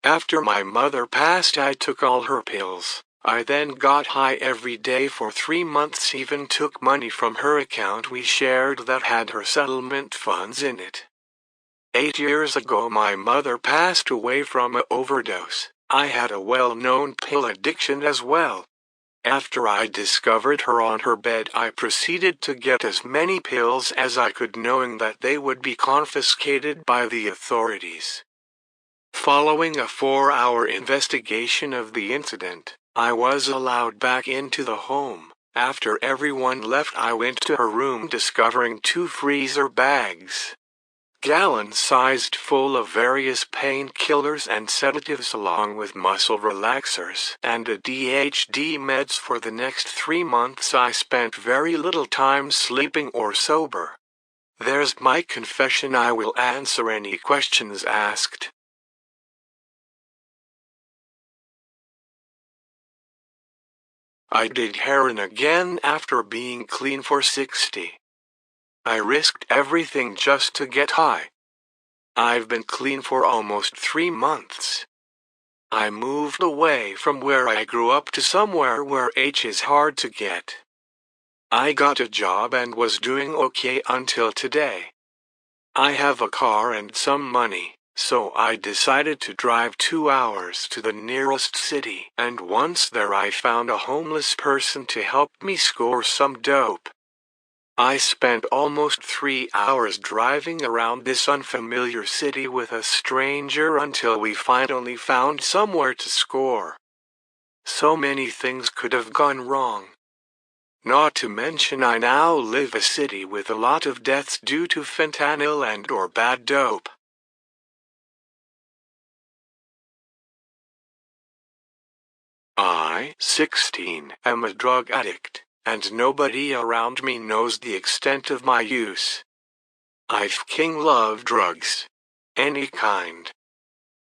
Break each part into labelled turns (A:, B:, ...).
A: After my mother passed, I took all her pills. I then got high every day for 3 months, even took money from her account we shared that had her settlement funds in it. 8 years ago my mother passed away from an overdose. I had a well-known pill addiction as well. After I discovered her on her bed, I proceeded to get as many pills as I could, knowing that they would be confiscated by the authorities. Following a 4-hour investigation of the incident, I was allowed back into the home. After everyone left, I went to her room, discovering 2 freezer bags, gallon-sized, full of various painkillers and sedatives along with muscle relaxers and ADHD meds. For the next 3 months I spent very little time sleeping or sober. There's my confession. I will answer any questions asked. I did heroin again after being clean for 60. I risked everything just to get high. I've been clean for almost 3 months. I moved away from where I grew up to somewhere where H is hard to get. I got a job and was doing okay until today. I have a car and some money, so I decided to drive 2 hours to the nearest city, and once there I found a homeless person to help me score some dope. I spent almost 3 hours driving around this unfamiliar city with a stranger until we finally found somewhere to score. So many things could have gone wrong. Not to mention I now live in a city with a lot of deaths due to fentanyl and/or bad dope. I, 16, am a drug addict, and nobody around me knows the extent of my use. I fucking love drugs. Any kind.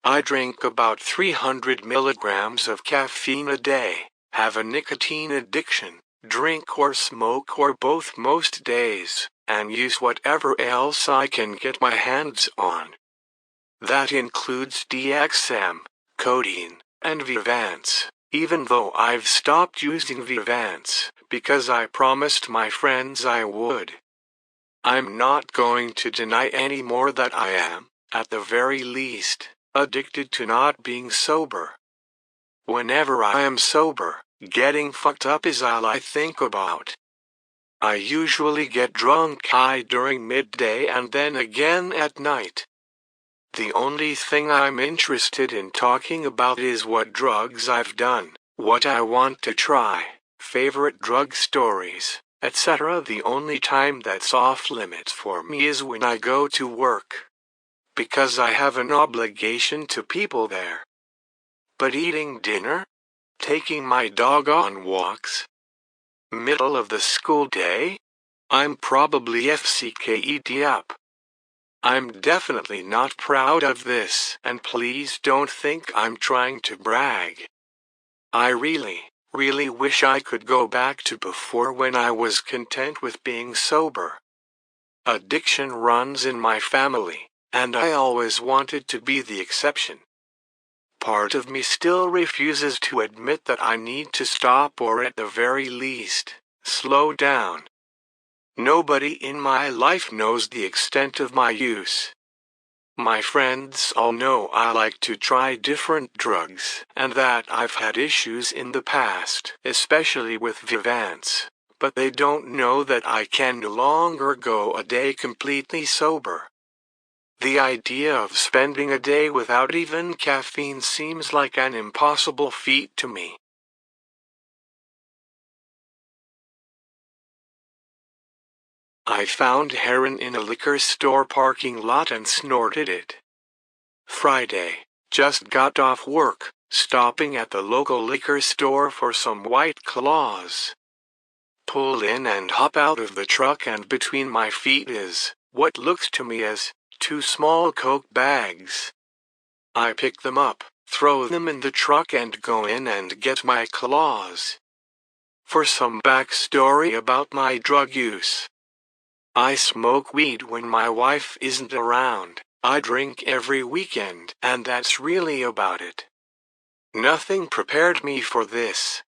A: I drink about 300 milligrams of caffeine a day, have a nicotine addiction, drink or smoke or both most days, and use whatever else I can get my hands on. That includes DXM, codeine, and Vivance, even though I've stopped using Vivance because I promised my friends I would. I'm not going to deny anymore that I am, at the very least, addicted to not being sober. Whenever I am sober, getting fucked up is all I think about. I usually get drunk high during midday and then again at night. The only thing I'm interested in talking about is what drugs I've done, what I want to try, favorite drug stories, etc. The only time that's off limits for me is when I go to work, because I have an obligation to people there. But eating dinner? Taking my dog on walks? Middle of the school day? I'm probably FCKED up. I'm definitely not proud of this, and please don't think I'm trying to brag. I really wish I could go back to before, when I was content with being sober. Addiction runs in my family, and I always wanted to be the exception. Part of me still refuses to admit that I need to stop, or at the very least, slow down. Nobody in my life knows the extent of my use. My friends all know I like to try different drugs, and that I've had issues in the past, especially with Vivance, but they don't know that I can no longer go a day completely sober. The idea of spending a day without even caffeine seems like an impossible feat to me. I found heroin in a liquor store parking lot and snorted it. Friday, just got off work, stopping at the local liquor store for some White Claws. Pull in and hop out of the truck, and between my feet is what looks to me as 2 small Coke bags. I pick them up, throw them in the truck, and go in and get my Claws. For some backstory about my drug use. I smoke weed when my wife isn't around, I drink every weekend, and that's really about it. Nothing prepared me for this.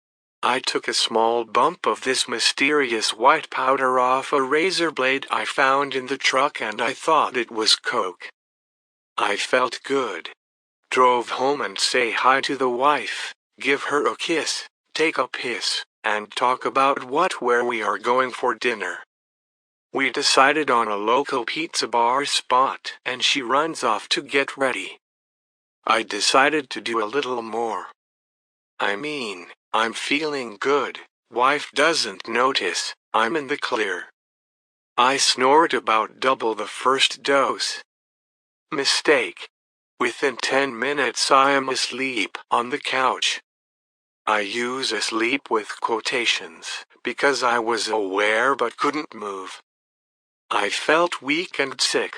A: I took a small bump of this mysterious white powder off a razor blade I found in the truck and I thought it was coke. I felt good. Drove home and say hi to the wife, give her a kiss, take a piss, and talk about where we are going for dinner. We decided on a local pizza bar spot and she runs off to get ready. I decided to do a little more. I'm feeling good, wife doesn't notice, I'm in the clear. I snort about double the first dose. Mistake. Within 10 minutes I am asleep on the couch. I use asleep with quotations, because I was aware but couldn't move. I felt weak and sick.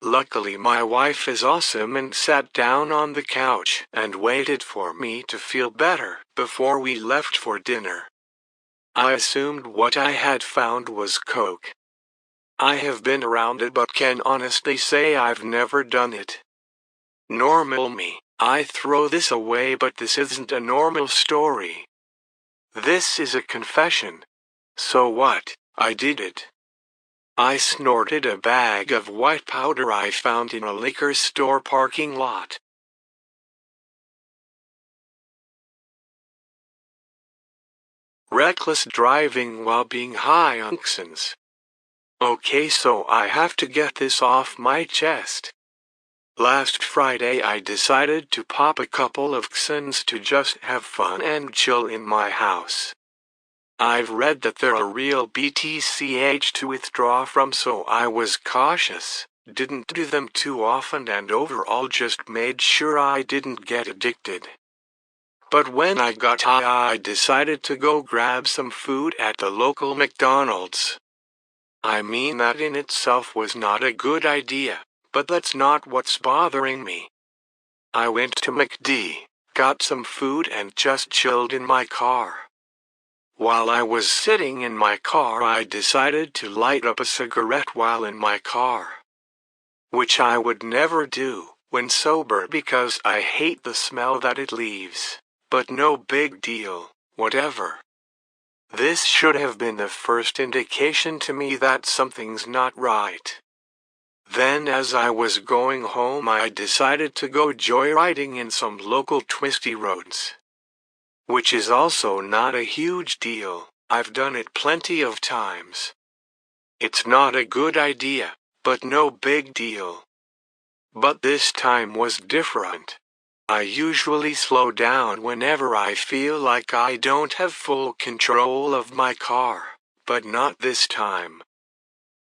A: Luckily my wife is awesome and sat down on the couch and waited for me to feel better before we left for dinner. I assumed what I had found was coke. I have been around it but can honestly say I've never done it. Normal me, I throw this away but this isn't a normal story. This is a confession. So what? I did it. I snorted a bag of white powder I found in a liquor store parking lot. Reckless driving while being high on Xans. Okay, so I have to get this off my chest. Last Friday I decided to pop a couple of Xans to just have fun and chill in my house. I've read that they're a real BTCH to withdraw from, so I was cautious, didn't do them too often and overall just made sure I didn't get addicted. But when I got high I decided to go grab some food at the local McDonald's. That in itself was not a good idea, but that's not what's bothering me. I went to McD, got some food and just chilled in my car. While I was sitting in my car I decided to light up a cigarette while in my car. Which I would never do when sober because I hate the smell that it leaves. But no big deal, whatever. This should have been the first indication to me that something's not right. Then as I was going home I decided to go joyriding in some local twisty roads. Which is also not a huge deal, I've done it plenty of times. It's not a good idea, but no big deal. But this time was different. I usually slow down whenever I feel like I don't have full control of my car, but not this time.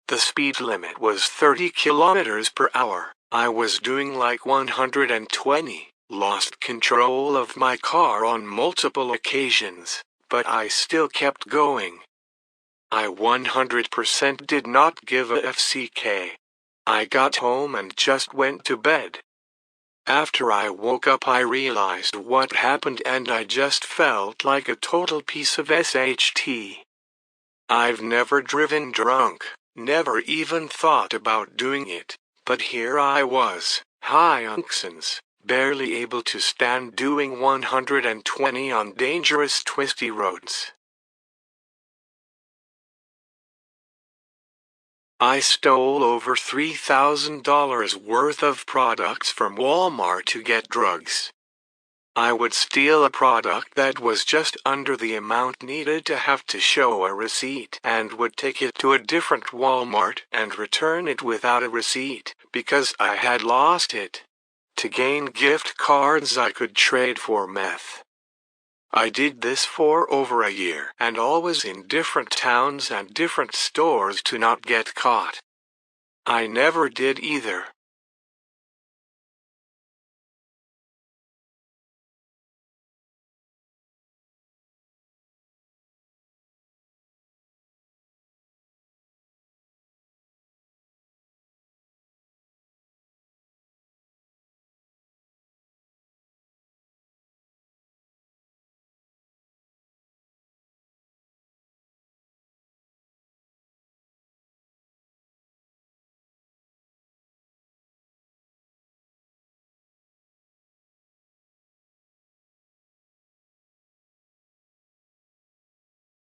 A: The speed limit was 30 kilometers per hour, I was doing like 120. Lost control of my car on multiple occasions, but I still kept going. I 100% did not give a FCK. I got home and just went to bed. After I woke up I realized what happened and I just felt like a total piece of SHT. I've never driven drunk, never even thought about doing it, but here I was, high on Xans. Barely able to stand doing 120 on dangerous twisty roads. I stole over $3,000 worth of products from Walmart to get drugs. I would steal a product that was just under the amount needed to have to show a receipt and would take it to a different Walmart and return it without a receipt because I had lost it. To gain gift cards I could trade for meth. I did this for over a year and always in different towns and different stores to not get caught. I never did either.